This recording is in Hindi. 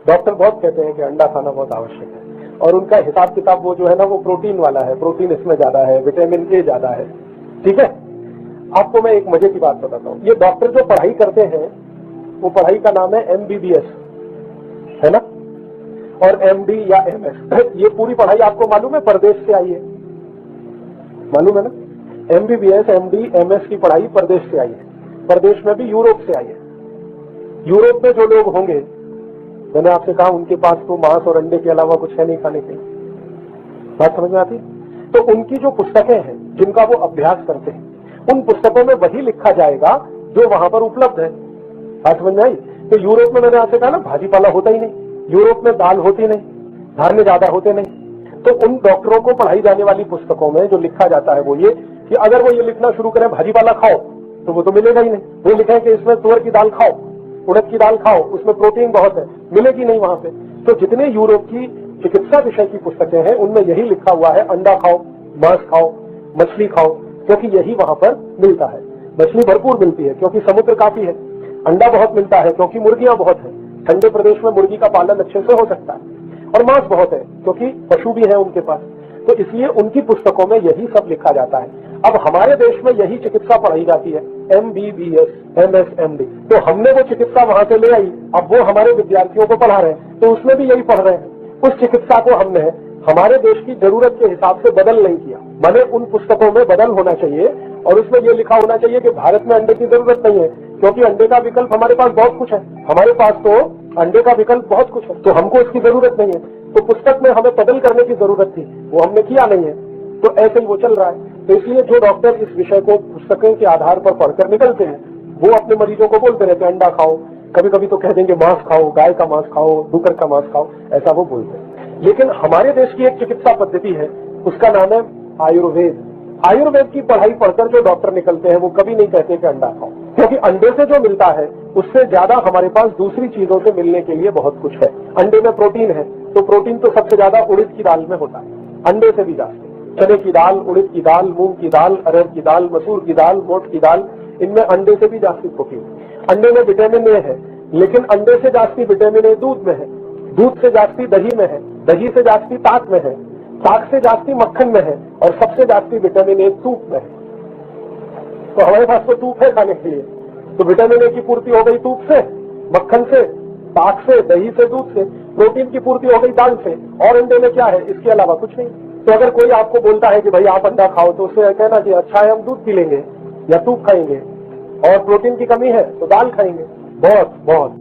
डॉक्टर बहुत कहते हैं कि अंडा खाना बहुत आवश्यक है, और उनका हिसाब किताब वो जो है ना वो प्रोटीन वाला है, प्रोटीन इसमें ज्यादा है, विटामिन ए ज्यादा है। ठीक है, आपको मैं एक मजे की बात बताता हूँ। ये डॉक्टर जो पढ़ाई करते हैं वो पढ़ाई का नाम है MBBS, है ना, और MD या MS। ये पूरी पढ़ाई आपको मालूम है परदेश से आई है, मालूम है ना। MBBS MD MS की पढ़ाई परदेश से आई है, परदेश में भी यूरोप से आई है। यूरोप में जो लोग होंगे, मैंने आपसे कहा उनके पास तो मांस और अंडे के अलावा कुछ है नहीं खाने के लिए, बात समझ में आती। तो उनकी जो पुस्तकें हैं जिनका वो अभ्यास करते हैं, उन पुस्तकों में वही लिखा जाएगा जो वहां पर उपलब्ध है। बात समझ में आई। तो यूरोप में मैंने आपसे कहा ना भाजीपाला होता ही नहीं, यूरोप में दाल होती नहीं, धान्य ज्यादा होते नहीं। तो उन डॉक्टरों को पढ़ाई जाने वाली पुस्तकों में जो लिखा जाता है वो ये कि अगर वो ये लिखना शुरू करें भाजीपाला खाओ तो वो तो मिलेगा ही नहीं। वो लिखें कि इसमें तुअर की दाल खाओ, उड़द की दाल खाओ, उसमें प्रोटीन बहुत है, मिलेगी नहीं वहां पे। तो जितने यूरोप की चिकित्सा विषय की पुस्तकें हैं उनमें यही लिखा हुआ है अंडा खाओ, मांस खाओ, मछली खाओ, क्योंकि यही वहां पर मिलता है। मछली भरपूर मिलती है क्योंकि समुद्र काफी है, अंडा बहुत मिलता है क्योंकि मुर्गियां बहुत है, ठंडे प्रदेश में मुर्गी का पालन अच्छे से हो सकता है, और मांस बहुत है क्योंकि पशु भी है उनके पास। तो इसलिए उनकी पुस्तकों में यही सब लिखा जाता है। अब हमारे देश में यही चिकित्सा पढ़ाई जाती है, MBBS MS MD। तो हमने वो चिकित्सा वहां से ले आई, अब वो हमारे विद्यार्थियों को पढ़ा रहे हैं, तो उसमें भी यही पढ़ रहे हैं। उस चिकित्सा को हमने हमारे देश की जरूरत के हिसाब से बदल नहीं किया, माने उन पुस्तकों में बदल होना चाहिए और उसमें यह लिखा होना चाहिए कि भारत में अंडे की जरूरत नहीं है, क्योंकि अंडे का विकल्प हमारे पास बहुत कुछ है। हमारे पास तो अंडे का विकल्प बहुत कुछ है, तो हमको इसकी जरूरत नहीं है। तो पुस्तक में हमें बदल करने की जरूरत थी, वो हमने किया नहीं है, तो ऐसे ही वो चल रहा है। तो इसलिए जो डॉक्टर इस विषय को पुस्तकों के आधार पर पढ़कर निकलते हैं वो अपने मरीजों को बोलते रहते हैं अंडा खाओ, कभी कभी तो कह देंगे मांस खाओ, गाय का मांस खाओ, डुकर का मांस खाओ, ऐसा वो बोलते हैं। लेकिन हमारे देश की एक चिकित्सा पद्धति है, उसका नाम है आयुर्वेद। आयुर्वेद की पढ़ाई पढ़कर जो डॉक्टर निकलते हैं वो कभी नहीं कहते कि अंडा खाओ, क्योंकि अंडे से जो मिलता है उससे ज्यादा हमारे पास दूसरी चीजों से मिलने के लिए बहुत कुछ है। अंडे में प्रोटीन है, तो प्रोटीन तो सबसे ज्यादा उड़द की दाल में होता है, अंडे से भी ज्यादा चने की दाल, उड़द की दाल, मूंग की दाल, अरहर की दाल, मसूर की दाल, मोठ की दाल, इनमें अंडे से भी जास्ती प्रोटीन। अंडे में विटामिन ए है, लेकिन अंडे से जास्ती विटामिन ए दूध में है, दूध से जास्ती दही में है, दही से जास्ती ताक में है, ताक से जास्ती मक्खन में है, और सबसे जास्ती विटामिन ए तूप में है। तो हमारे पास तो तूप है खाने के लिए, तो विटामिन ए की पूर्ति हो गई तूप से, मक्खन से, ताक से, दही से, दूध से। प्रोटीन की पूर्ति हो गई दाल से, और अंडे में क्या है इसके अलावा कुछ नहीं। तो अगर कोई आपको बोलता है कि भाई आप अंडा खाओ, तो उससे कहना चाहिए अच्छा है हम दूध पी लेंगे या तूप खाएंगे, और प्रोटीन की कमी है तो दाल खाएंगे। बहुत बहुत